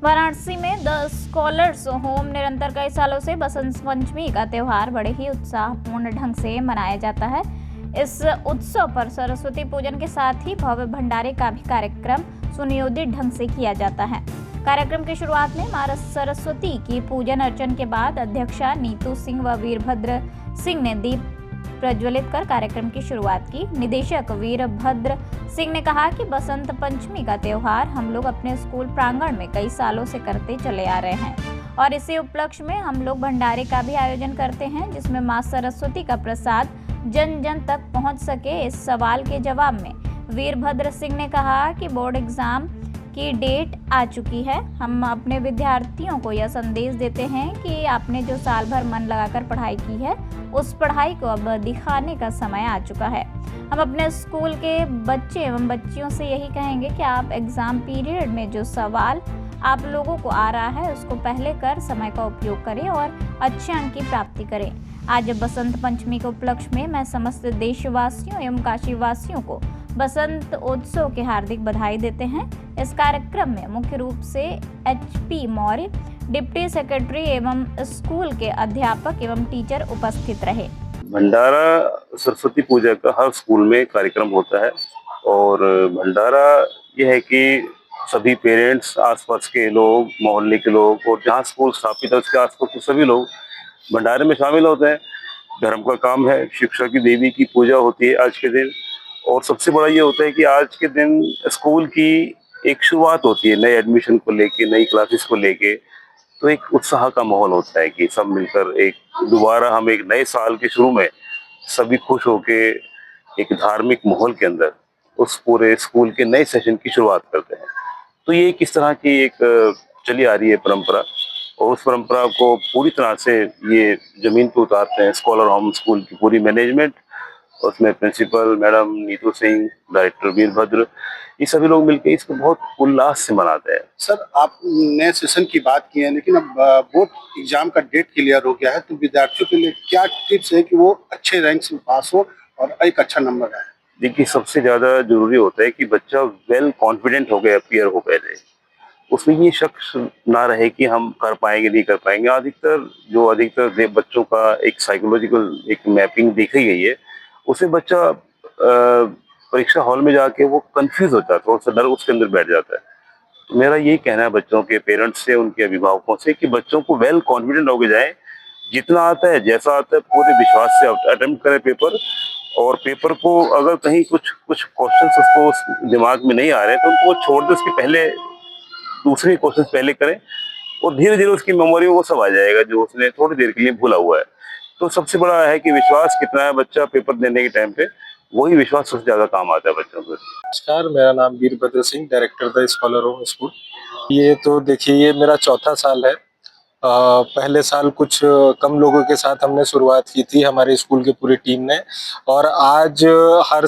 वाराणसी में the scholars home निरंतर कई सालों से बसंत पंचमी का त्योहार बड़े ही उत्साहपूर्ण ढंग से मनाया जाता है। इस उत्सव पर सरस्वती पूजन के साथ ही भव्य भंडारे का भी कार्यक्रम सुनियोजित ढंग से किया जाता है। कार्यक्रम की शुरुआत में मां सरस्वती की पूजन अर्चन के बाद अध्यक्षा नीतू सिंह व वीरभद्र सिंह ने दीप प्रज्वलित कर कार्यक्रम की शुरुआत की। निदेशक वीरभद्र सिंह ने कहा कि बसंत पंचमी का त्योहार हम लोग अपने स्कूल प्रांगण में कई सालों से करते चले आ रहे हैं और इसी उपलक्ष्य में हम लोग भंडारे का भी आयोजन करते हैं, जिसमें मां सरस्वती का प्रसाद जन जन तक पहुंच सके। इस सवाल के जवाब में वीरभद्र सिंह ने कहा कि बोर्ड एग्जाम की डेट आ चुकी है। हम अपने विद्यार्थियों को यह संदेश देते हैं कि आपने जो साल भर मन लगाकर पढ़ाई की है, उस पढ़ाई को अब दिखाने का समय आ चुका है। हम अपने स्कूल के बच्चे एवं बच्चियों से यही कहेंगे कि आप एग्जाम पीरियड में जो सवाल आप लोगों को आ रहा है, उसको पहले कर समय का उपयोग करें और अच्छे अंक की प्राप्ति करें। आज बसंत पंचमी के उपलक्ष्य में मैं समस्त देशवासियों एवं काशीवासियों को बसंत उत्सव की हार्दिक बधाई देते हैं। इस कार्यक्रम में मुख्य रूप से HP मौर्य, डिप्टी सेक्रेटरी एवं स्कूल के अध्यापक एवं टीचर उपस्थित रहे। भंडारा सरस्वती पूजा का हर स्कूल में कार्यक्रम होता है और भंडारा यह है कि सभी पेरेंट्स, आसपास के लोग, मोहल्ले के लोग और जहाँ स्कूल स्थापित है उसके आसपास के सभी लोग भंडारे में शामिल होते हैं। धर्म का काम है, शिक्षा की देवी की पूजा होती है आज के दिन। और सबसे बड़ा ये होता है कि आज के दिन स्कूल की एक शुरुआत होती है, नए एडमिशन को लेके, नई क्लासेस को लेके। तो एक उत्साह का माहौल होता है कि सब मिलकर एक दोबारा हम एक नए साल के शुरू में सभी खुश होके एक धार्मिक माहौल के अंदर उस पूरे स्कूल के नए सेशन की शुरुआत करते हैं। तो ये किस तरह की एक चली आ रही है परंपरा, और उस परंपरा को पूरी तरह से ये जमीन पर उतारते हैं स्कॉलर होम स्कूल की पूरी मैनेजमेंट, उसमें principal madam Neetu Singh, director Virbhadra, ये सभी लोग मिलकर इसको बहुत उल्लास से मनाते हैं। सर, आप नए सेशन की बात की है, लेकिन अब बोर्ड एग्जाम का डेट क्लियर हो गया है, तो विद्यार्थियों के लिए क्या टिप्स है कि वो अच्छे रैंक से पास हो और एक अच्छा नंबर आए? देखिए, सबसे ज्यादा जरूरी होता है कि बच्चा वेल कॉन्फिडेंट हो गया, अपीयर हो पहले, उसमें ये शक ना रहे कि हम कर पाएंगे नहीं कर पाएंगे। अधिकतर बच्चों का एक साइकोलॉजिकल एक मैपिंग देखी गई है, उसमें बच्चा परीक्षा हॉल में जाके वो कंफ्यूज हो जाता है, थोड़ा सा डर उसके अंदर बैठ जाता है। तो मेरा यही कहना है बच्चों के पेरेंट्स से, उनके अभिभावकों से, कि बच्चों को वेल कॉन्फिडेंट होके जाए, जितना आता है जैसा आता है पूरे विश्वास से अटेम्प्ट करें पेपर। और पेपर को अगर कहीं कुछ क्वेश्चंस उसको दिमाग में नहीं आ रहे तो उनको छोड़ दे, उसके पहले दूसरे क्वेश्चन पहले करें और धीरे धीरे उसकी मेमोरी में वो सब आ जाएगा जो उसने थोड़ी देर के लिए भूला हुआ है। तो सबसे बड़ा है कि विश्वास कितना है बच्चा पेपर देने के टाइम पे, वही विश्वास सबसे ज्यादा काम आता है बच्चों को। नमस्कार, मेरा नाम Virbhadra Singh, director the scholar home school. ये तो देखिए, ये मेरा चौथा साल है। पहले साल कुछ कम लोगों के साथ हमने शुरुआत की थी, हमारे स्कूल की पूरी टीम ने, और आज हर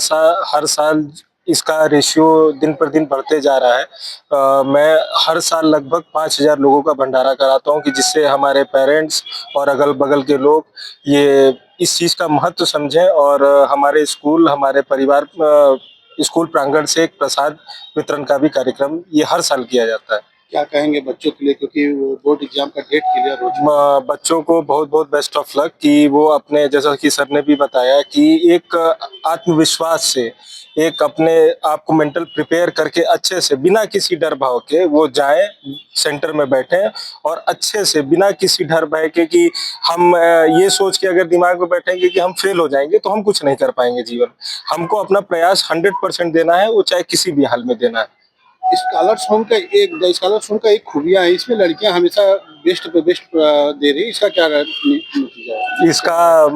साल इसका रेशियो दिन पर दिन बढ़ते जा रहा है। मैं हर साल लगभग 5000 लोगों का भंडारा कराता हूं, कि जिससे हमारे पेरेंट्स और अगल बगल के लोग ये इस चीज़ का महत्व समझें और हमारे स्कूल, हमारे परिवार, स्कूल प्रांगण से एक प्रसाद वितरण का भी कार्यक्रम ये हर साल किया जाता है। क्या कहेंगे बच्चों के लिए, क्योंकि बोर्ड एग्जाम का डेट क्लियर हो चुका है? बच्चों को बहुत बहुत बेस्ट ऑफ लक, कि वो अपने, जैसा कि सर ने भी बताया, कि एक आत्मविश्वास से, एक अपने आप को मेंटल प्रिपेयर करके अच्छे से, बिना किसी डर भाव के वो जाएं, सेंटर में बैठें और अच्छे से, बिना किसी डर भय के, कि हम ये सोच के अगर दिमाग में बैठेंगे कि हम फेल हो जाएंगे तो हम कुछ नहीं कर पाएंगे जीवन। हमको अपना प्रयास 100% देना है, वो चाहे किसी भी हाल में देना है। स्कॉलर्स होम का एक खूबियां है, इसमें लड़कियां हमेशा बेस्ट पे बेस्ट दे रही है, इसका क्या नतीजा है? इसका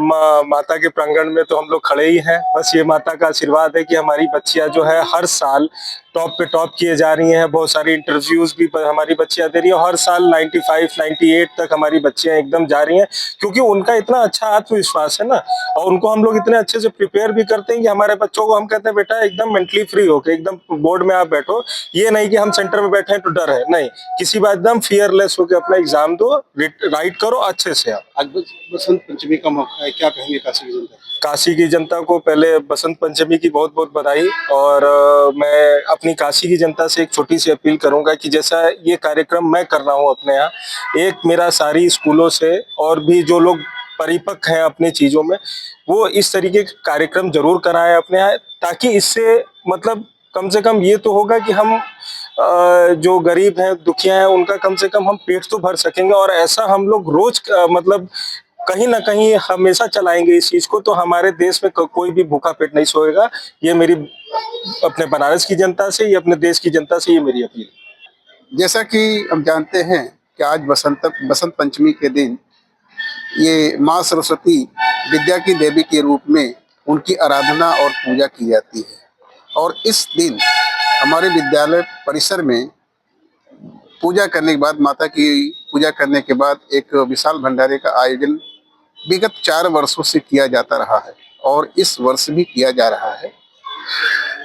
माता के प्रांगण में तो हम लोग खड़े ही हैं। बस ये माता का आशीर्वाद है कि हमारी बच्चियां जो है हर साल टॉप पे टॉप किए जा रही हैं। बहुत सारी इंटरव्यूज भी हमारी बच्चियां दे रही हैं। हर साल 95, 98 तक हमारी बच्चियां एकदम जा रही हैं, क्योंकि उनका इतना अच्छा आत्मविश्वास है ना, और उनको हम लोग इतने अच्छे से प्रिपेयर भी करते हैं कि हमारे बच्चों को हम कहते हैं, बेटा एकदम मेंटली फ्री होकर एकदम बोर्ड में आप बैठो। ये नहीं कि हम सेंटर में बैठे हैं तो डर है, नहीं, किसी बात एकदम फियरलेस होकर अपना एग्जाम दो, राइट करो अच्छे से। आज बसंत पंचमी का मौका है, क्या कहेंगे काशी की जनता को? काशी की जनता को पहले बसंत पंचमी की बहुत बहुत बधाई। और मैं अपनी काशी की जनता से एक छोटी सी अपील करूंगा कि जैसा ये कार्यक्रम मैं कर रहा हूँ अपने यहाँ, एक मेरा सारी स्कूलों से और भी जो लोग परिपक्व हैं अपने चीजों में, वो इस तरीके के कार्यक्रम जरूर कराएं अपने यहाँ, ताकि इससे मतलब कम से कम ये तो होगा कि हम जो गरीब हैं, दुखिया हैं, उनका कम से कम हम पेट तो भर सकेंगे। और ऐसा हम लोग रोज मतलब कहीं ना कहीं हमेशा चलाएंगे इस चीज को, तो हमारे देश में कोई भी भूखा पेट नहीं सोएगा। ये मेरी अपने बनारस की जनता से, ये अपने देश की जनता से ये मेरी अपील है। जैसा कि हम जानते हैं कि आज बसंत पंचमी के दिन ये माँ सरस्वती विद्या की देवी के रूप में उनकी आराधना और पूजा की जाती है। और इस दिन हमारे विद्यालय परिसर में पूजा करने के बाद, माता की पूजा करने के बाद, एक विशाल भंडारे का आयोजन विगत 4 वर्षों से किया जाता रहा है और इस वर्ष भी किया जा रहा है।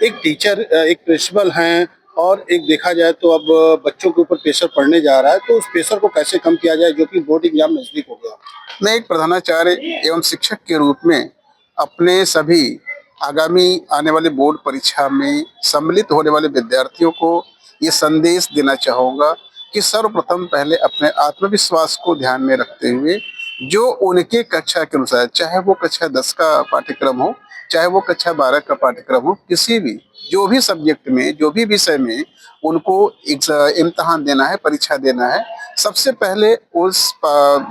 एक टीचर, एक प्रिंसिपल हैं, और एक देखा जाए तो अब बच्चों के ऊपर प्रेशर पड़ने जा रहा है, तो उस प्रेशर को कैसे कम किया जाए, जो कि बोर्ड एग्जाम नजदीक हो गया। मैं एक प्रधानाचार्य एवं शिक्षक के रूप में अपने सभी आगामी आने वाले बोर्ड परीक्षा में सम्मिलित होने वाले विद्यार्थियों को ये संदेश देना चाहूँगा कि सर्वप्रथम पहले अपने आत्मविश्वास को ध्यान में रखते हुए जो उनके कक्षा के अनुसार, चाहे वो कक्षा 10 का पाठ्यक्रम हो, चाहे वो कक्षा 12 का पाठ्यक्रम हो, किसी भी जो भी सब्जेक्ट में, जो भी विषय में उनको इम्तहान देना है, परीक्षा देना है, सबसे पहले उस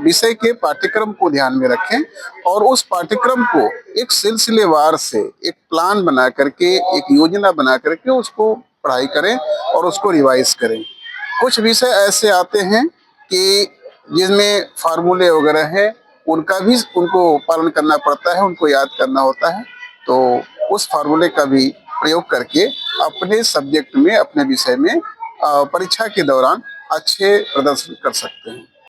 विषय के पाठ्यक्रम को ध्यान में रखें और उस पाठ्यक्रम को एक सिलसिलेवार से एक प्लान बना करके, एक योजना बना करके उसको पढ़ाई करें और उसको रिवाइज करें। कुछ विषय ऐसे आते हैं कि जिसमें फार्मूले वगैरह है, उनका भी उनको पालन करना पड़ता है, उनको याद करना होता है, तो उस फार्मूले का भी प्रयोग करके अपने सब्जेक्ट में, अपने विषय में परीक्षा के दौरान अच्छे प्रदर्शन कर सकते हैं।